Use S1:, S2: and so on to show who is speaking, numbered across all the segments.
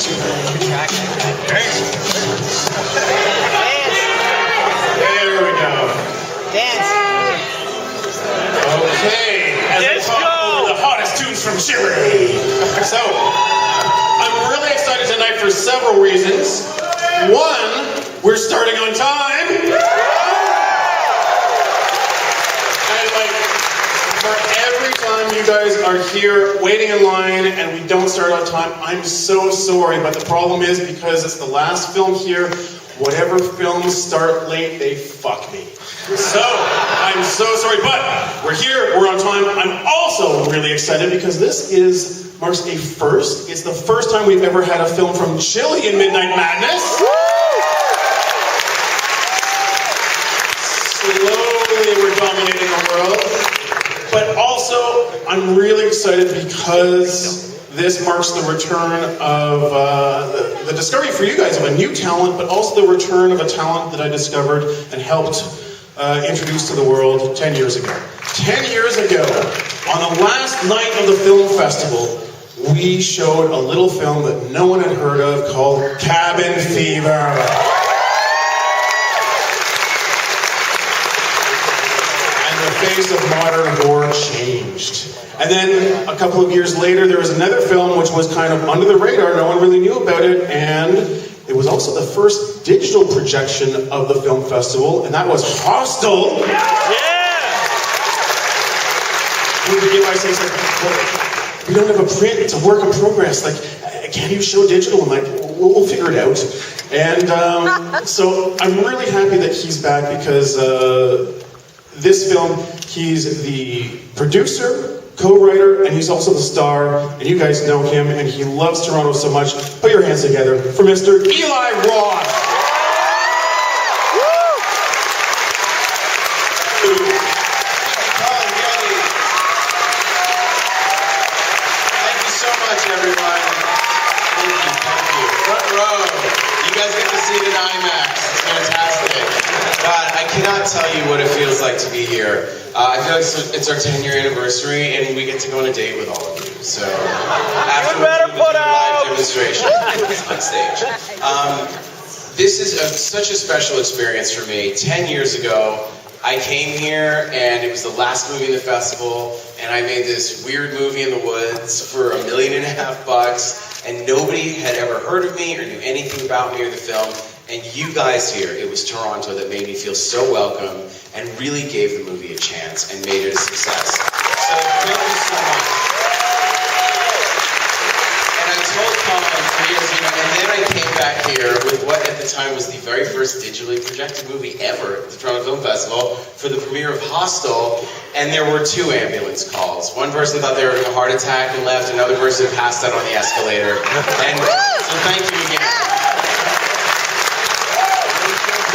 S1: There we go.
S2: Dance.
S1: Okay, as we talk over the hottest tunes from Chile. So, I'm really excited tonight for several reasons. One, we're starting on time. And for every time you guys are here waiting in line and we don't start on time, I'm so sorry, but the problem is because it's the last film here, whatever films start late, they fuck me. So, I'm so sorry, but we're here, we're on time. I'm also really excited because this marks a first. It's the first time we've ever had a film from Chile in Midnight Madness. Slowly we're dominating the world. But also, I'm really excited because this marks the return of the discovery for you guys of a new talent, but also the return of a talent that I discovered and helped introduce to the world 10 years ago. 10 years ago, on the last night of the film festival, we showed a little film that no one had heard of called Cabin Fever. And the face of modern horror changed. And then a couple of years later, there was another film which was kind of under the radar, no one really knew about it, and it was also the first digital projection of the film festival, and that was Hostel. We begin by saying, we don't have a print, it's a work in progress, like, can you show digital? I'm like, we'll figure it out. And so I'm really happy that he's back because this film, he's the producer, co-writer, and he's also the star, and you guys know him, and he loves Toronto so much. Put your hands together for Mr. Eli Roth.
S3: Thank you so much, everyone. Thank you. Front row. You guys get to see it in IMAX. It's fantastic. God, I cannot tell you what it feels like to be here. I feel like it's our 10-year anniversary, and we get to go on a date with all of you. So, afterwards, we'll do a live demonstration on stage. This is such a special experience for me. 10 years ago, I came here, and it was the last movie in the festival, and I made this weird movie in the woods for $1.5 million, and nobody had ever heard of me or knew anything about me or the film. And you guys here, it was Toronto that made me feel so welcome and really gave the movie a chance and made it a success. So thank you so much. And I told Colin for years, and then I came back here with what at the time was the very first digitally projected movie ever at the Toronto Film Festival for the premiere of Hostel, and there were 2 ambulance calls. One person thought they were having a heart attack and left, another person passed out on the escalator. And so thank you again.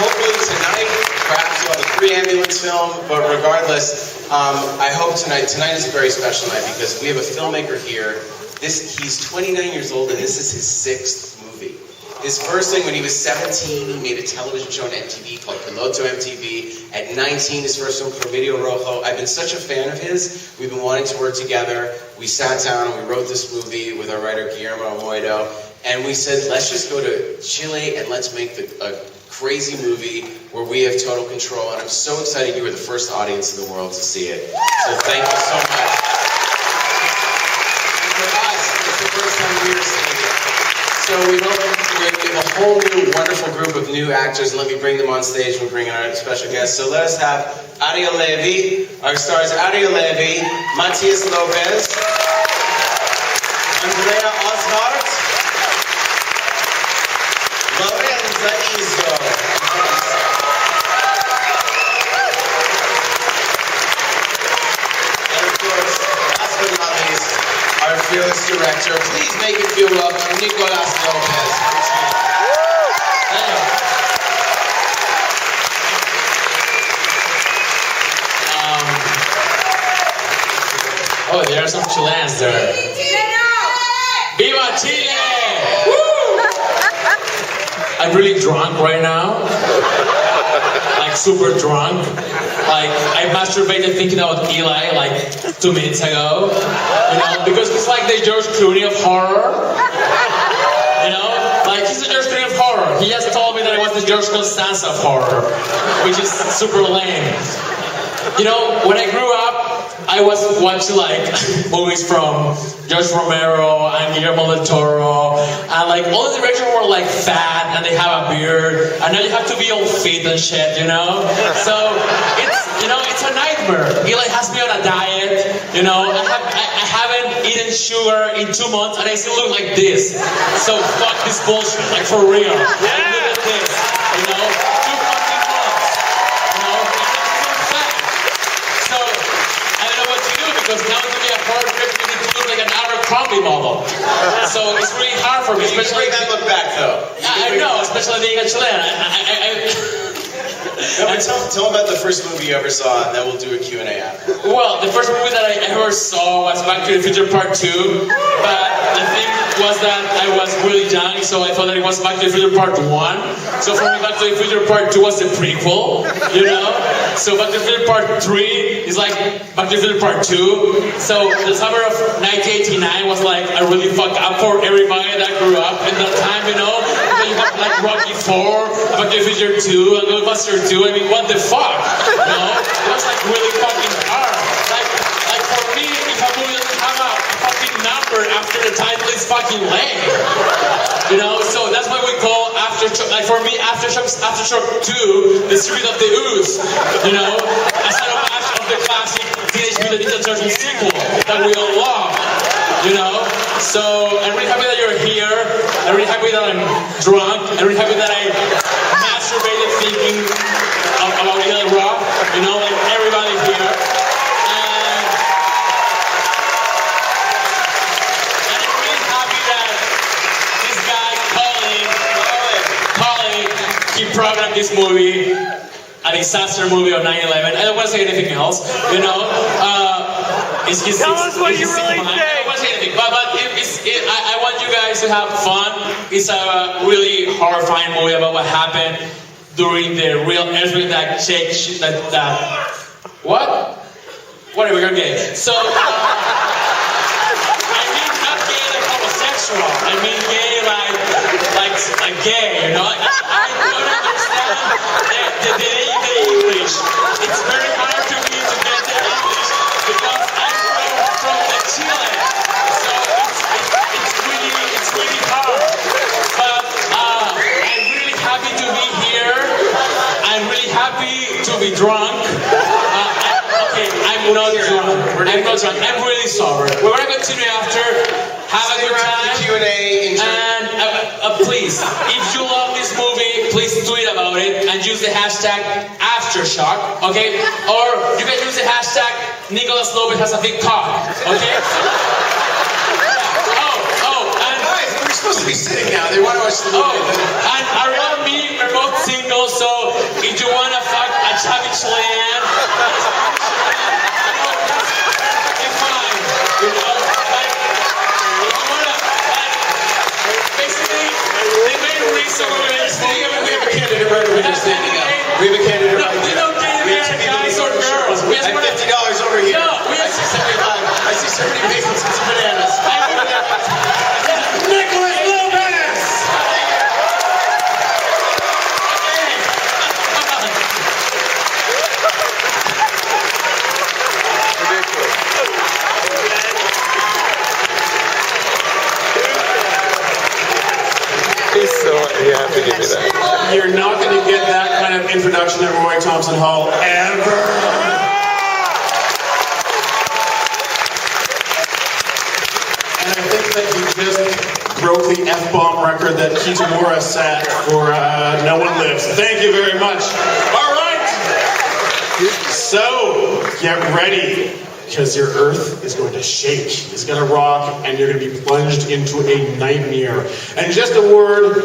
S3: Hopefully tonight, perhaps we'll have a 3-ambulance film, but regardless, I hope tonight is a very special night because we have a filmmaker here. He's 29 years old and this is his 6th movie. His first thing when he was 17, he made a television show on MTV called Piloto MTV. At 19, his first film for Video Rojo. I've been such a fan of his. We've been wanting to work together. We sat down and we wrote this movie with our writer Guillermo Amoido, and we said, let's just go to Chile and let's make a crazy movie where we have total control, and I'm so excited you were the first audience in the world to see it. So thank you so much. And for us, it's the first time we were seeing it. So we have a whole new wonderful group of new actors, and let me bring them on stage. We'll bring in our special guests. So let us have Ariel Levy. Our stars Ariel Levy, Matias Lopez, Andrea Osthart, Lorenza Izzo. And of course, last but not least, our fearless director. Please make him feel welcome, Nicolas Lopez.
S4: Oh, there are some Chileans there. Viva Chile! Woo! I'm really drunk right now. Like super drunk. Like I masturbated thinking about Eli like 2 minutes ago. You know, because he's like the George Clooney of horror. You know? George Costanza horror, which is super lame. You know, when I grew up, I was watching like movies from George Romero and Guillermo del Toro, and like all the directors were like fat and they have a beard, and now you have to be all fit and shit, you know. So it's a nightmare. Eli has me on a diet, you know. I haven't eaten sugar in 2 months, and I still look like this. So fuck this bullshit, like for real. Like, look at this, you know. 2 fucking months, you know. I'm fat. So I don't know what to do because now to be a hard grip, you need to look like an Abercrombie model. So it's really hard for me,
S3: You
S4: especially.
S3: bring that look back though.
S4: I know, especially being a Chilean.
S3: No, but tell them about the first movie you ever saw, and then we'll do a Q&A after.
S4: Well, the first movie that I ever saw was Back to the Future Part 2, but the thing was that I was really young, so I thought that it was Back to the Future Part 1. So for me, Back to the Future Part 2 was the prequel, you know? So Back to the Future Part 3 is like Back to the Future Part 2. So the summer of 1989 was like a really fuck up for everybody that grew up in that time, you know? And then you have like Rocky 4, Back to the Future 2, and Ghostbusters 2. I mean, what the fuck? You know? It was like really fucking hard. Like for me, if a movie doesn't have a fucking number after the title, it's fucking lame. You know? So that's why we call Aftershock. Like for me, Aftershock 2, the Street of the Ooze. You know? As an homage of the classic Teenage Mutant Ninja Turtles sequel that we all love. You know? So I'm really happy that you're here. I'm really happy that I'm drunk. I'm really happy that I masturbated thinking about Eli Roth. You know, like everybody here. And I'm really happy that this guy, Colin, he programmed this movie, a disaster movie on 9/11. I don't want to say anything else, you know.
S2: Tell us what you really think.
S4: I don't want to say anything, but I want you guys to have fun. It's a really horrifying movie about what happened during the real earthquake that shake that what? Whatever, you're gay. So I mean not gay like homosexual. I mean gay like gay, you know? I don't understand the English. It's very hard to me to get the English because I'm from the Chile. So it's really hard. But I'm really happy to be here. I'm really happy to be drunk. I'm not drunk. I'm really sober. We're gonna continue after. Have a good time.
S3: Q&A.
S4: And please, if you love this movie, please tweet about it and use the hashtag Aftershock, okay? Or you can use the hashtag Nicolas Lopez has a big cock, okay? And
S3: Guys, we're supposed to be sitting now. They want to watch the movie.
S4: and around me, we're both single, so if you wanna fuck a chubby Chilean, it's fine, you know? Like, if you wanna, basically, the main reason we're in this movie,
S3: We have a candidate right over here standing up. We have a candidate right
S4: we
S3: here.
S4: don't get it, guys or girls. We just
S3: At
S4: wanna,
S3: $50 over here.
S4: No, we
S3: I
S4: just-
S3: see 75. I see somebody making some bananas.
S1: Nicholas Lopez!
S2: You have to give me that.
S1: You're not going to get that kind of introduction at Roy Thompson Hall ever. And I think that you just broke the F-bomb record that Kitamura set for No One Lives. Thank you very much. All right. So, get ready, because your earth is going to shake, it's going to rock, and you're going to be plunged into a nightmare. And just a word,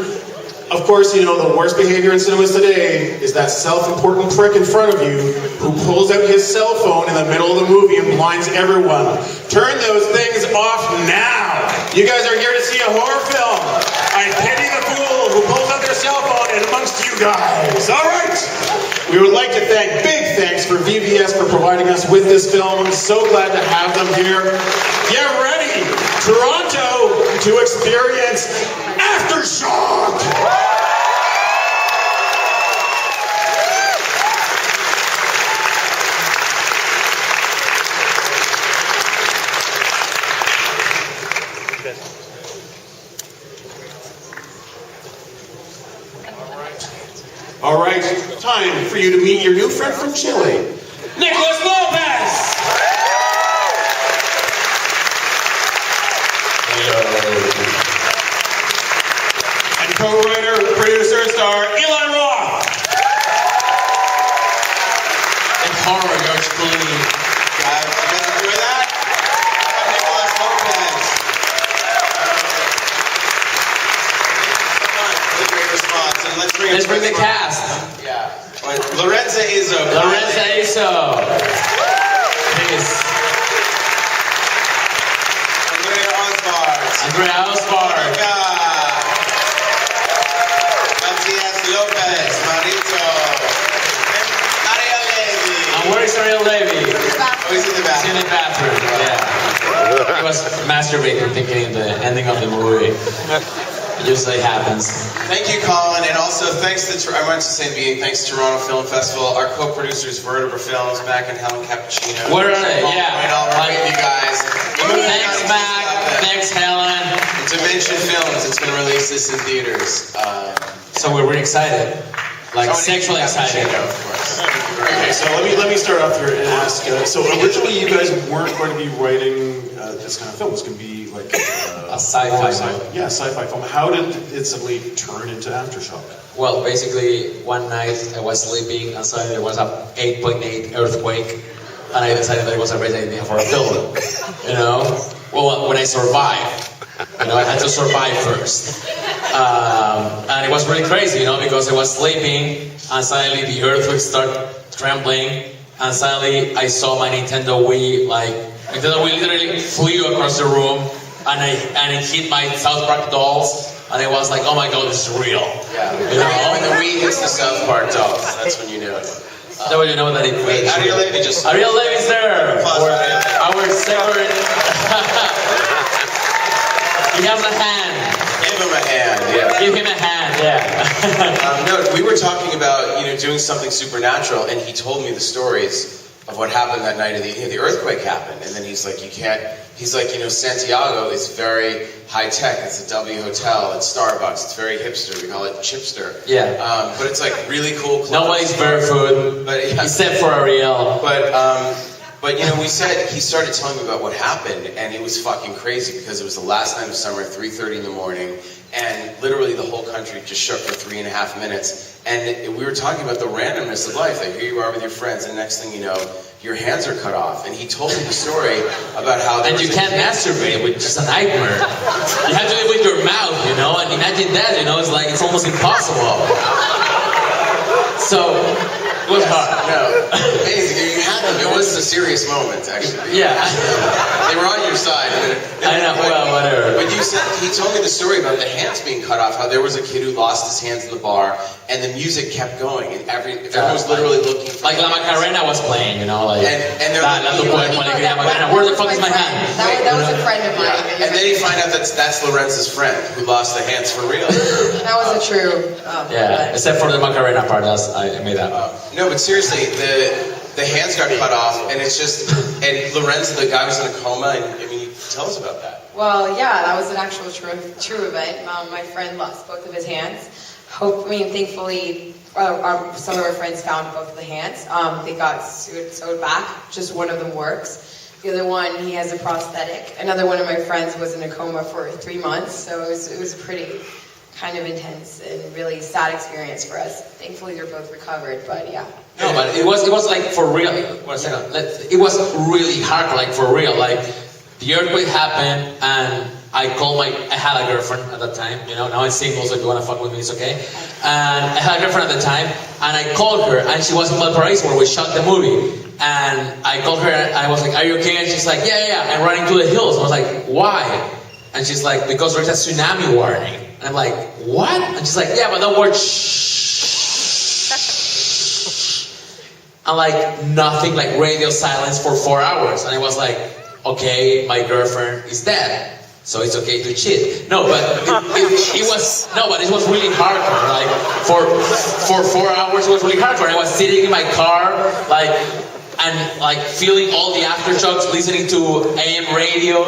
S1: of course, you know, the worst behavior in cinemas today is that self-important prick in front of you who pulls out his cell phone in the middle of the movie and blinds everyone. Turn those things off now. You guys are here to see a horror film. I pity the fool who pulls out their cell phone in amongst you guys. All right. We would like to thank, big thanks for VBS for providing us with this film. I'm so glad to have them here. Get ready, Toronto, to experience Aftershock. All right, time for you to meet your new friend from Chile.
S2: Nicholas Lopez!
S1: And co-writer, producer, star Eli Roth.
S4: And horror, George Clooney.
S3: Guys, you guys enjoy that? I'm Nicholas Lopez. Really great response. And
S4: Let's bring the cast.
S3: Yeah. Lorenza Izzo.
S4: Lorenza Izzo. Please.
S3: Andrea Osbart.
S4: Andrea Osbart.
S3: Matias Lopez. Marito. And Ariel Levy.
S4: And where is Ariel Levy?
S3: Oh, he's in the
S4: He's in
S3: bathroom.
S4: the bathroom. Yeah. He was masturbating, thinking the ending of the movie. It usually happens.
S3: Thank you, Colin, and also thanks to, I wanted to say in the beginning, thanks to Toronto Film Festival, our co-producers, Vertebra Films, Mac and Helen Cappuccino.
S4: Where are they? Yeah.
S3: Right, all right, you guys.
S4: Thanks, Mac. Thanks, Helen.
S3: Dimension Films, it's going to release this in theaters.
S4: So we're really excited. Like, sexually excited.
S3: Of course.
S1: Okay, so let me start off here and ask. So originally, you guys weren't going to be writing this kind of film. It was going to be like
S4: A sci-fi film.
S1: Yeah, sci-fi film. How did it suddenly turn into Aftershock?
S4: Well, basically, one night I was sleeping and suddenly there was a 8.8 earthquake, and I decided that it was a great idea for a film. You know? Well, when I survived, you know, I had to survive first. And it was really crazy, you know, because I was sleeping and suddenly the earthquake started trembling, and suddenly I saw my Nintendo Wii, Nintendo Wii literally flew across the room, and it hit my South Park dolls, and it was like, oh my god, this is real.
S3: Yeah.
S4: You know?
S3: When the Wii hits the South Park dolls, that's when you know it.
S4: That's when you know that it.
S3: Ariel Levy just.
S4: Ariel Levy's there.
S3: Applause for Ariel Levy.
S4: Our second. He has a hand.
S3: Give him a hand, yeah.
S4: Give him a hand, yeah.
S3: No, we were talking about, doing something supernatural, and he told me the stories of what happened that night of the earthquake happened, and then he's like, Santiago is very high tech. It's a W hotel, it's Starbucks, it's very hipster. We call it chipster.
S4: Yeah.
S3: But it's like really cool clothes.
S4: Nobody's barefoot,
S3: But yeah.
S4: except for Ariel.
S3: But he started telling me about what happened, and it was fucking crazy because it was the last night of summer, 3:30 in the morning, and literally the whole country just shook for 3.5 minutes. And we were talking about the randomness of life. Like, here you are with your friends, and next thing you know, your hands are cut off. And he told me the story about how.
S4: And you can't masturbate, which is a nightmare. You have to do it with your mouth, you know. And imagine that, you know. It's almost impossible. So it was hard.
S3: No, you had them. It was a serious moment, actually.
S4: Yeah.
S3: They were on your side.
S4: I know. Well, whatever.
S3: But he told me the story about the hands being cut off. How there was a kid who lost his hands in the bar, and the music kept going, and everyone was literally looking for.
S4: Like La Macarena was playing, you know, like.
S3: And they're like,
S4: where the fuck is my hand?
S5: That was a friend of mine.
S3: Yeah. And then you find out that's Lorenzo's friend who lost the hands for real.
S5: That wasn't true.
S4: Yeah, except for the Macarena part, I made that.
S3: No, but seriously, the hands got cut off, and it's just, and Lorenzo, the guy was in a coma, and tell us about that.
S5: Well, yeah, that was an actual true event. My friend lost both of his hands. Thankfully, some of our friends found both of the hands. They got sewed back. Just one of them works. The other one, he has a prosthetic. Another one of my friends was in a coma for 3 months, so it was a pretty kind of intense and really sad experience for us. Thankfully, they're both recovered, but yeah.
S4: No, but it was like for real. One second. It was really hard, like for real. Like the earthquake happened, and I had a girlfriend at that time. You know, now I'm single, so if you wanna fuck with me, it's okay. And I had a girlfriend at the time, and I called her, and she was in Valparaiso where we shot the movie. And I called her, and I was like, "Are you okay?" And she's like, "Yeah." I'm running to the hills. I was like, "Why?" And she's like, "Because there's a tsunami warning." And I'm like, "What?" And she's like, "Yeah, but don't worry, and like nothing, like radio silence for 4 hours. And I was like, okay, my girlfriend is dead, so it's okay to cheat. No, but it was really hardcore. Like for 4 hours, it was really hardcore. I was sitting in my car, like and like feeling all the aftershocks, listening to AM radio,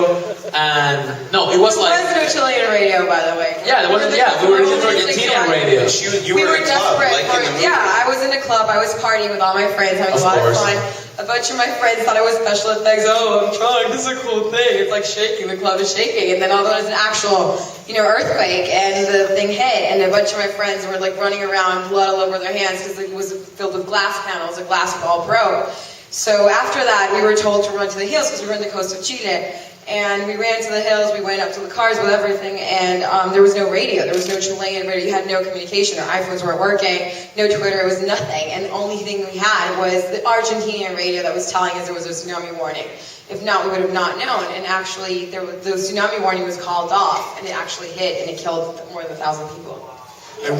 S4: and no, it was like.
S5: There was no Chilean radio, by the way.
S4: Yeah, there wasn't. Yeah, we were listening to Argentinian radio.
S3: You were in a club, like in the movie.
S5: Yeah, I was in a club. I was partying with all my friends, having a lot of fun. A bunch of my friends thought it was special effects. Oh, I'm trying. This is a cool thing. It's like shaking. The club is shaking, and then all of a sudden, an actual, earthquake, and the thing hit, and a bunch of my friends were like running around, blood all over their hands because it was filled with glass panels. A glass ball broke. So after that, we were told to run to the hills because we were in the coast of Chile. And we ran to the hills, we went up to the cars with everything, and there was no radio. There was no Chilean radio. You had no communication. Our iPhones weren't working, no Twitter, it was nothing. And the only thing we had was the Argentinian radio that was telling us there was a tsunami warning. If not, we would have not known. And actually, the tsunami warning was called off, and it actually hit, and it killed more than 1,000 people.
S1: And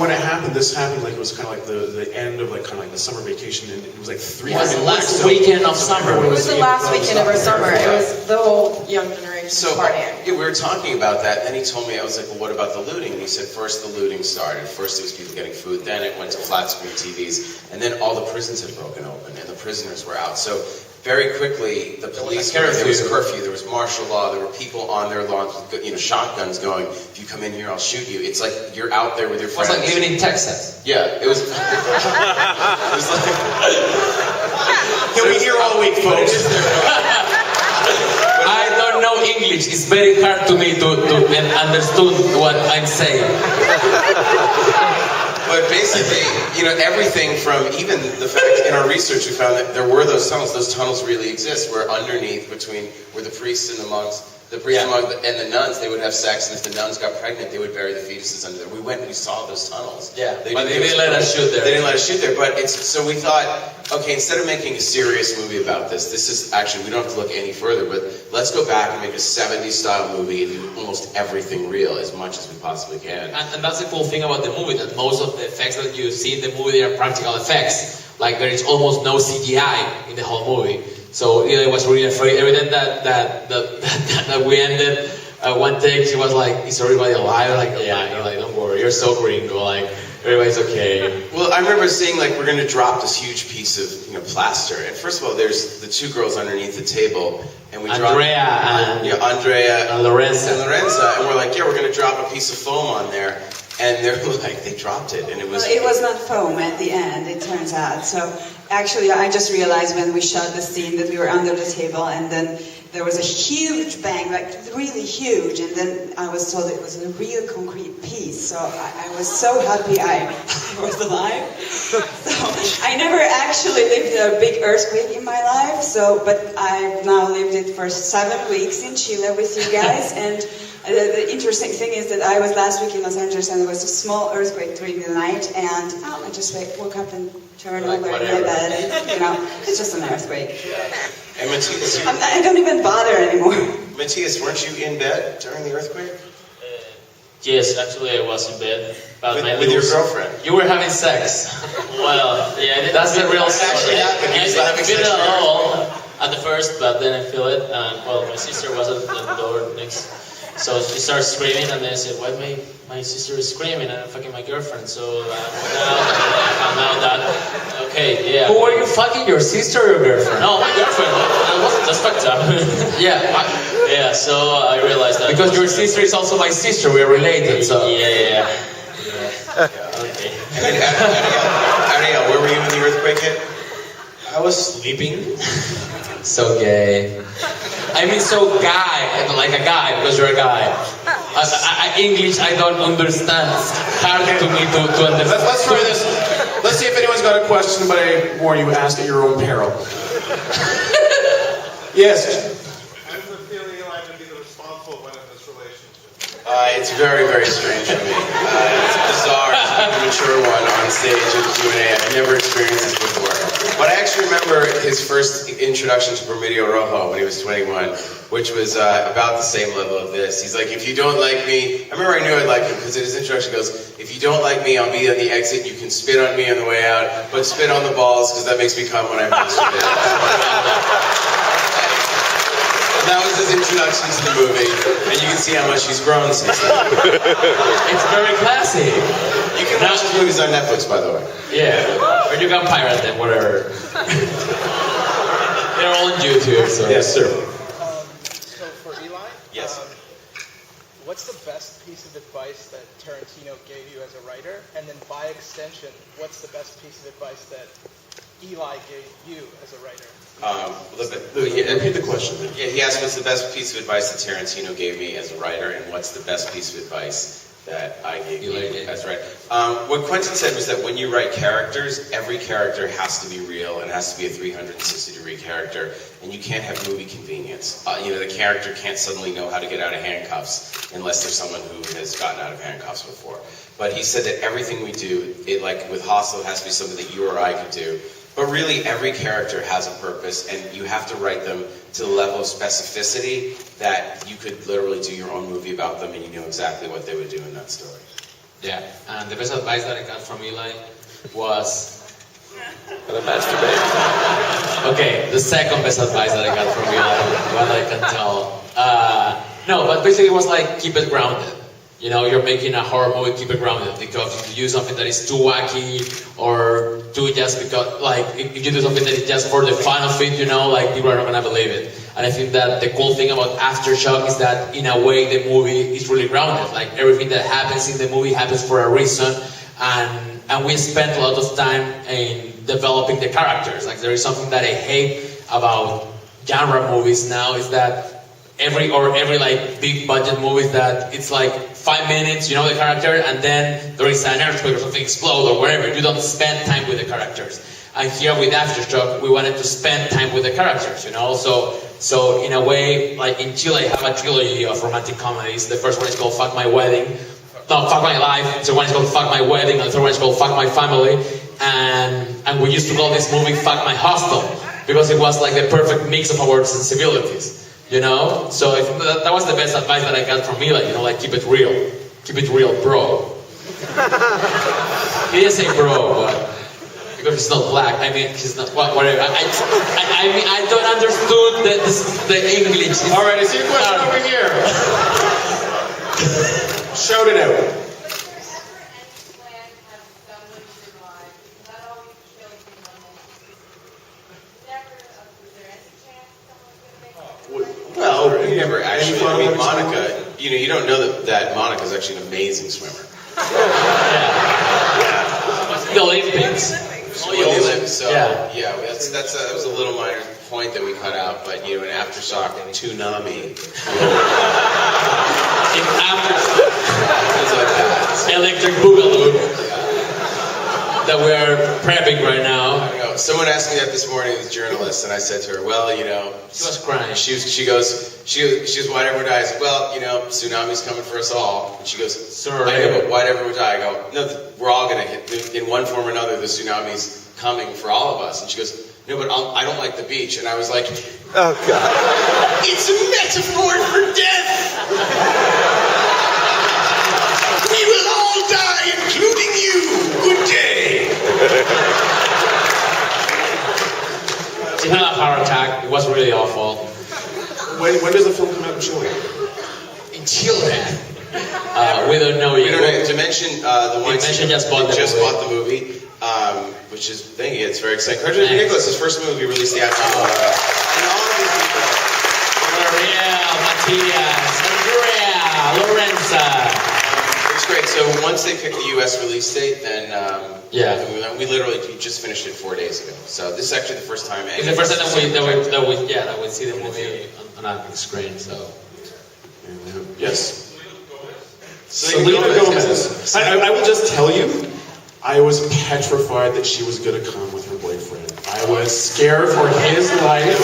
S1: when it happened, this happened like it was kind of like the end of like kind of like the summer vacation, and it was like 3
S4: It was the last
S1: so
S4: weekend of summer.
S5: It was the last weekend of our summer. It was the whole young generation partying.
S3: Yeah, we were talking about that, and then he told me, I was like, well, what about the looting? And he said, first the looting started. First it was people getting food, then it went to flat screen TVs, and then all the prisons had broken open, and the prisoners were out. So very quickly, the police, there was curfew, there was martial law, there were people on their lawns with shotguns going, if you come in here, I'll shoot you. It's like you're out there with your friends.
S4: It was like living in Texas.
S3: Yeah, it was. It was like.
S1: He'll be here all week, folks.
S4: I don't know English. It's very hard to me to understand what I'm saying.
S3: But basically, everything from even the fact in our research we found that there were those tunnels. Those tunnels really exist. Where underneath, where the priests and the monks, the priests and the nuns, they would have sex, and if the nuns got pregnant, they would bury the fetuses under there. We went and we saw those tunnels.
S4: Yeah, they didn't let us shoot there.
S3: They didn't let us shoot there, but so we thought, okay, instead of making a serious movie about this is actually, we don't have to look any further, but let's go back and make a 70s style movie and do almost everything real as much as we possibly can.
S4: And that's the cool thing about the movie, that most of the effects that you see in the movie are practical effects. Like there is almost no CGI in the whole movie. So I was really afraid. Every time that we ended one take, she was like, "Is everybody alive?" Like, yeah, like don't worry, you're so gringo. Like everybody's okay.
S3: Well, I remember seeing like we're going to drop this huge piece of plaster, and first of all, there's the two girls underneath the table, and we
S4: Andrea
S3: and
S4: Lorenza,
S3: and we're like, yeah, we're going to drop a piece of foam on there. And they're like, they dropped it, and it was...
S6: Well, it was not foam at the end, it turns out. So actually, I just realized when we shot the scene that we were under the table, and then there was a huge bang, like really huge, and then I was told it was a real concrete piece. So I was so happy I was alive. So I never actually lived a big earthquake in my life, but I've now lived it for 7 weeks in Chile with you guys, and the interesting thing is that I was last week in Los Angeles and there was a small earthquake during the night, and I just woke up and turned over in my bed, and it's just an earthquake.
S3: And Matthias,
S6: I don't even bother anymore.
S3: Matthias, weren't you in bed during the earthquake?
S2: Yes, actually I was in bed. But
S3: with your girlfriend?
S4: You were having sex.
S2: Well, yeah,
S4: that's the real
S3: What actually happened?
S2: I didn't feel it at all at the first, but then I feel it, and well, my sister was at the door next. So she started screaming, and then I said, "Why my sister is screaming, and I'm fucking my girlfriend." So now I found out that, okay, yeah.
S4: Who were you fucking, your sister or your girlfriend?
S2: No, my girlfriend. I wasn't just fucked up.
S4: Yeah.
S2: Yeah, so I realized that.
S4: Because your sister is also my sister, we're related, so...
S2: Yeah. Okay.
S3: And Ariel, where were you when the earthquake hit?
S2: I was sleeping.
S4: So gay. I mean so guy, like a guy, because you're a guy. English I don't understand. It's hard to me to understand.
S1: Let's try this. Let's see if anyone's got a question, but I warn you, ask at your own peril. Yes.
S7: How does it feel you like to be the responsible one in this relationship?
S3: It's very, very strange for me. It's bizarre to be the mature one on stage at the Q&A. I've never experienced this before. But I actually remember his first introduction to Promedio Rojo when he was 21, which was about the same level of this. He's like, if you don't like me, I remember I knew I'd like him because in his introduction goes, if you don't like me, I'll be on the exit. You can spit on me on the way out, but spit on the balls because that makes me come when I masturbate. That was his introduction to the movie, and you can see how much he's grown since then.
S4: It's very classy.
S3: You can watch his movies on Netflix, by the way.
S4: Yeah. Or you can pirate them, whatever. They're all on YouTube, so.
S1: Yes, sir.
S7: So for Eli,
S3: Yes.
S7: what's the best piece of advice that Tarantino gave you as a writer? And then by extension, what's the best piece of advice that Eli gave you as a writer?
S1: Repeat the question.
S3: Yeah, he asked what's the best piece of advice that Tarantino gave me as a writer, and what's the best piece of advice that I gave you as a writer. What Quentin said was that when you write characters, every character has to be real and has to be a 360-degree character, and you can't have movie convenience. The character can't suddenly know how to get out of handcuffs unless there's someone who has gotten out of handcuffs before. But he said that everything we do, like with Hostel, it has to be something that you or I could do. But really, every character has a purpose, and you have to write them to the level of specificity that you could literally do your own movie about them, and you know exactly what they would do in that story.
S4: Yeah, and the best advice that I got from Eli was... Okay, the second best advice that I got from Eli, what I can tell. No, but basically it was like, keep it grounded. You know, you're making a horror movie, keep it grounded. Because if you do something that is too wacky, or do it just because, like, if you do something that is just for the fun of it, people are not gonna believe it. And I think that the cool thing about Aftershock is that, in a way, the movie is really grounded. Like, everything that happens in the movie happens for a reason, and we spent a lot of time in developing the characters. Like, there is something that I hate about genre movies now, is that every like big budget movies that it's like 5 minutes, you know the character, and then there is an earthquake or something explode or whatever. You don't spend time with the characters. And here with Aftershock, we wanted to spend time with the characters, So in a way, like in Chile, I have a trilogy of romantic comedies. The first one is called Fuck My Wedding. No, Fuck My Life. The second one is called Fuck My Wedding, and the third one is called Fuck My Family. And we used to call this movie Fuck My Hostel, because it was like the perfect mix of our sensibilities. So I think that was the best advice that I got from Mila, like keep it real, bro. He didn't say bro, but because he's not black, I mean, he's not, whatever. I mean, I don't understand the English.
S1: All right, I see a question over here. Shout it out.
S3: Well, you never actually meet Monica. You don't know that Monica's actually an amazing swimmer.
S4: The Olympics.
S3: That was a little minor point that we cut out, but in Aftershock, tsunami.
S4: In Aftershock.
S3: Things like that.
S4: Electric Boogaloo. That we're prepping right now.
S3: I know. Someone asked me that this morning as a journalist, and I said to her, well,
S4: She was crying.
S3: She goes, why'd everyone die? I said, well, tsunami's coming for us all. And she goes,
S4: Sir,
S3: I know, but why'd everyone die? I go, no, we're all going to hit, in one form or another, the tsunami's coming for all of us. And she goes, no, but I don't like the beach. And I was like, oh, God. It's a metaphor for death. We will all die, including you. Good day.
S4: She had a heart attack. It was really awful.
S1: When does the film come out in Chile?
S4: In Chile? We don't know yet.
S3: We don't know. Dimension, the one
S4: Dimension just bought the
S3: movie, which is, thank you, it's very exciting. Congratulations, Nicholas, his first movie released theatrically. And all of these people.
S4: L'Oreal, Matias, Andrea, Lorenza.
S3: It's great. So once they pick the U.S. release date, then we literally just finished it 4 days ago. So this is actually the first time.
S4: It's the first time that we see the movie on a big screen. So
S1: Yes. Selena Gomez. I will just tell you, I was petrified that she was going to come with her boyfriend. I was scared for his life.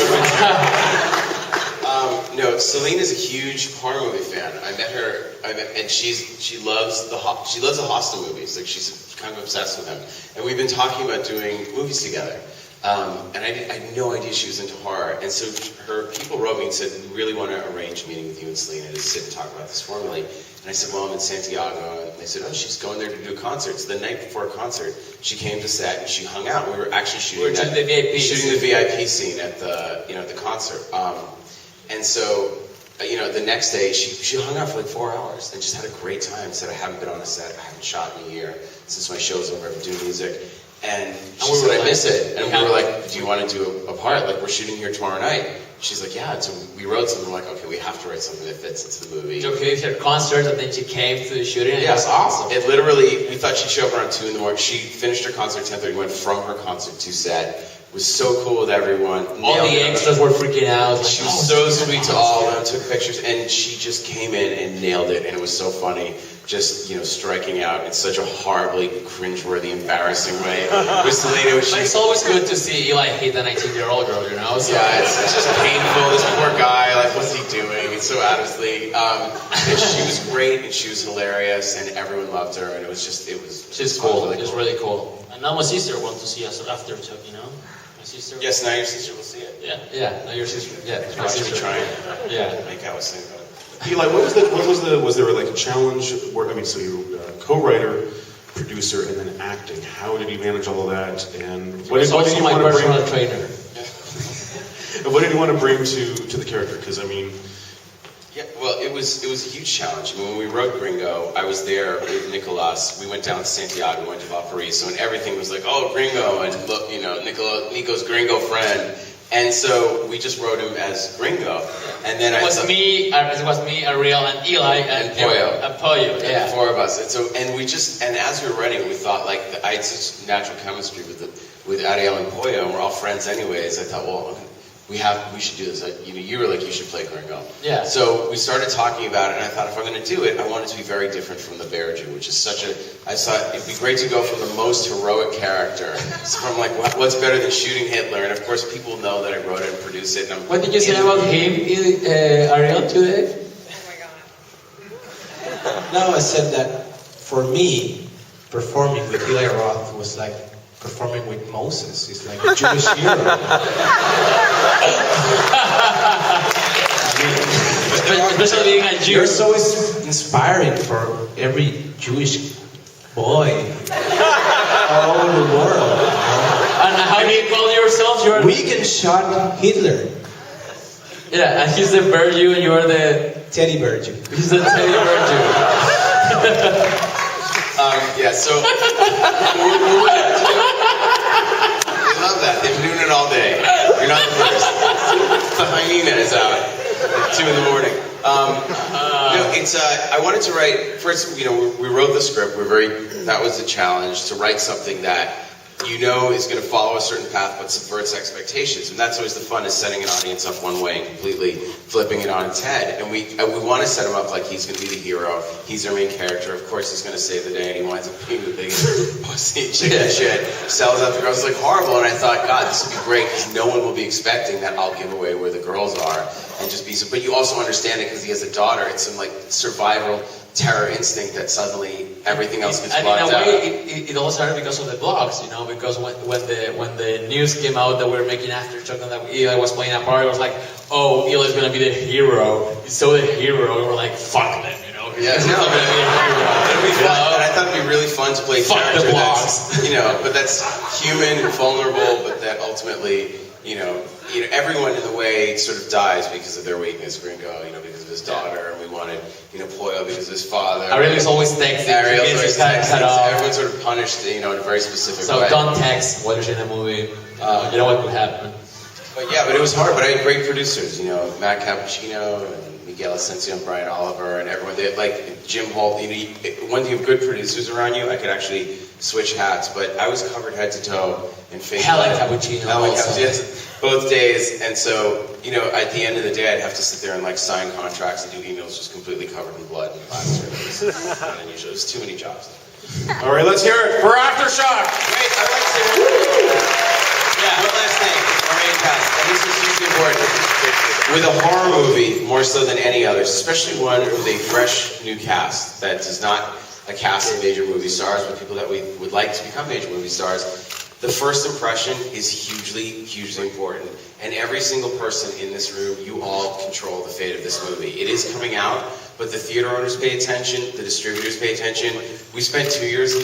S3: No, Selena's a huge horror movie fan. I met her, and she loves the Hostel movies. Like, she's kind of obsessed with them. And we've been talking about doing movies together. And I had no idea she was into horror. And so her people wrote me and said, we really want to arrange a meeting with you and Selena to sit and talk about this formally. And I said, well, I'm in Santiago. And they said, oh, she's going there to do a concert. So the night before a concert, she came to set and she hung out. We were actually shooting the VIP scene at the concert. And so, the next day, she hung out for like 4 hours and just had a great time. Said, I haven't been on a set, I haven't shot in a year. Since my show's over, I've been doing music. And she
S2: we
S3: said,
S2: were
S3: I
S2: like,
S3: miss it. And we were
S2: yeah.
S3: like, do you want to do a part? Like, we're shooting here tomorrow night. She's like, yeah. So we wrote something. We're like, okay, we have to write something that fits into the movie.
S2: So we had concerts and then she came to the shooting.
S3: Yeah,
S2: It was awesome.
S3: It literally, we thought she'd show up around 2 in the morning. She finished her concert at 10:30, went from her concert to set. Was so cool with everyone.
S2: All the extras were freaking out. Like,
S3: She was so sweet to all of them, took pictures, and she just came in and nailed it, and it was so funny. Just, striking out in such a horribly cringeworthy, embarrassing way. With Selena,
S2: But it's always good to see Eli hit a 19-year-old girl, So.
S3: yeah, it's just painful. This poor guy, like, what's he doing? It's so out of his league. And she was great, and she was hilarious, and everyone loved her, and it was.
S2: She's cool. It's really cool. And now my sister wants to see us Aftershock, My sister.
S3: Yes, now your sister will see it.
S2: Yeah. Now your sister. Yeah. My
S3: Watch me
S2: sister.
S3: trying.
S2: Yeah.
S3: Make out with Selena.
S1: Eli, was there like a challenge where, so you were co-writer, producer, and then acting. How did you manage all of that? And what did
S2: Also
S1: you
S2: my
S1: want to bring?
S2: personal trainer.
S1: And what did you want to bring to the character? Because
S3: Yeah, well, it was a huge challenge. I mean, when we wrote Gringo, I was there with Nicolas. We went down to Santiago, we went to Valparaiso, and everything was like, oh, Gringo, and look, Nico's Gringo friend. And so we just wrote him as Gringo. And then
S2: It was me, Ariel, and Eli, and
S3: Pollo.
S2: And Pollo,
S3: And the four of us. And so, and as we were writing, we thought I had such natural chemistry with Ariel and Pollo, and we're all friends anyways. I thought, well, we should do this. You were like, you should play Gringo.
S2: Yeah.
S3: So we started talking about it, and I thought, if I'm going to do it, I want it to be very different from the Bear Jew, which is I thought it'd be great to go from the most heroic character. So from what's better than shooting Hitler? And of course, people know that I wrote it and produced it.
S2: What did you say about him, Ariel, today?
S8: No, I said that for me, performing with Eli Roth was like performing with Moses. It's like a Jewish hero.
S2: Especially being a Jew.
S8: You're so inspiring for every Jewish boy all over the world.
S2: And how do you call yourself?
S8: We can shot Hitler.
S2: Yeah, and he's the Bear Jew and you're the...
S8: Teddy Bear Jew.
S2: He's the Teddy Bear Jew.
S3: So I love that. They've been doing it all day. You're not the first. The hyena is out at 2 in the morning. I wanted to write first. We wrote the script. That was the challenge, to write something that is going to follow a certain path but subverts expectations, and that's always the fun, is setting an audience up one way and completely flipping it on its head. And we want to set him up like he's going to be the hero. He's our main character. Of course, he's going to save the day, and he winds up being the biggest pussy chicken shit. Sells out the girls. It's like horrible. And I thought, God, this would be great because no one will be expecting that I'll give away where the girls are and just be so. But you also understand it because he has a daughter. It's some survival terror instinct that suddenly everything else gets blocked out.
S2: And in a way, it all started because of the blogs, because when the news came out that we were making Aftershock and that Eli was playing a part, it was like, oh, Eli's gonna be the hero. He's so the hero. We were like, fuck them,
S3: Yeah,
S2: He's gonna be the hero.
S3: It'd be fun. And I thought it'd be really fun to play a
S2: Fuck
S3: character
S2: the blogs.
S3: but that's human and vulnerable, but that ultimately, everyone in the way sort of dies because of their weakness. Gringo, because of his daughter, and we wanted, Pollo because of his father.
S2: Ariel's always texting.
S3: Ariel's
S2: He
S3: always
S2: gets his head
S3: texting.
S2: cut off.
S3: Everyone's sort of punished, in a very specific
S2: So
S3: way.
S2: don't text while you're in a movie. You know what could happen.
S3: But it was hard. But I had great producers, Matt Cappuccino and Miguel Asensio and Brian Oliver and everyone. They like Jim Holt. When you have good producers around you, I could actually switch hats. But I was covered head to toe in fake.
S2: Helen Cappuccino.
S3: Yes, both days. And so, at the end of the day, I'd have to sit there and sign contracts and do emails just completely covered in blood and plaster. And usually, it was too many jobs.
S1: all right, let's hear it for Aftershock.
S3: Wait, I'd like to say one last thing. Our main cast, and this is hugely important. With a horror movie, more so than any others, especially one with a fresh new cast that is not a cast of major movie stars, but people that we would like to become major movie stars, the first impression is hugely, hugely important. And every single person in this room, you all control the fate of this movie. It is coming out, but the theater owners pay attention, the distributors pay attention. We spent 2 years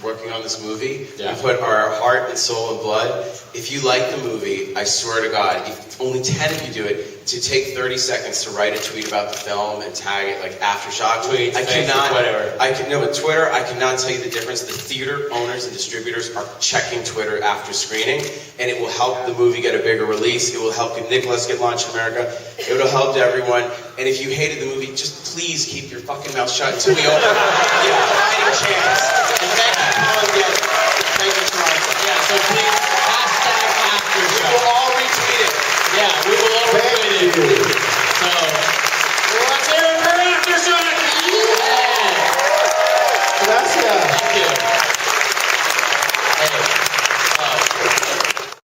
S3: working on this movie.
S2: Yeah.
S3: We put our heart and soul and blood. If you like the movie, I swear to God, if only 10 of you do it, to take 30 seconds to write a tweet about the film and tag it like Aftershock.
S2: Tweet,
S3: I
S2: Facebook,
S3: cannot.
S2: whatever.
S3: But Twitter, I cannot tell you the difference. The theater owners and distributors are checking Twitter after screening, and it will help the movie get a bigger release. It will help Nicholas get launched in America. It will help everyone. And if you hated the movie, just please keep your fucking mouth shut until we open. Give it a fighting chance. And thank you, Colin. Thank you, Toronto.
S2: Yeah, so please, hashtag
S3: We
S2: Aftershock.
S3: will all retweet it.
S2: Yeah, we will all retweet it.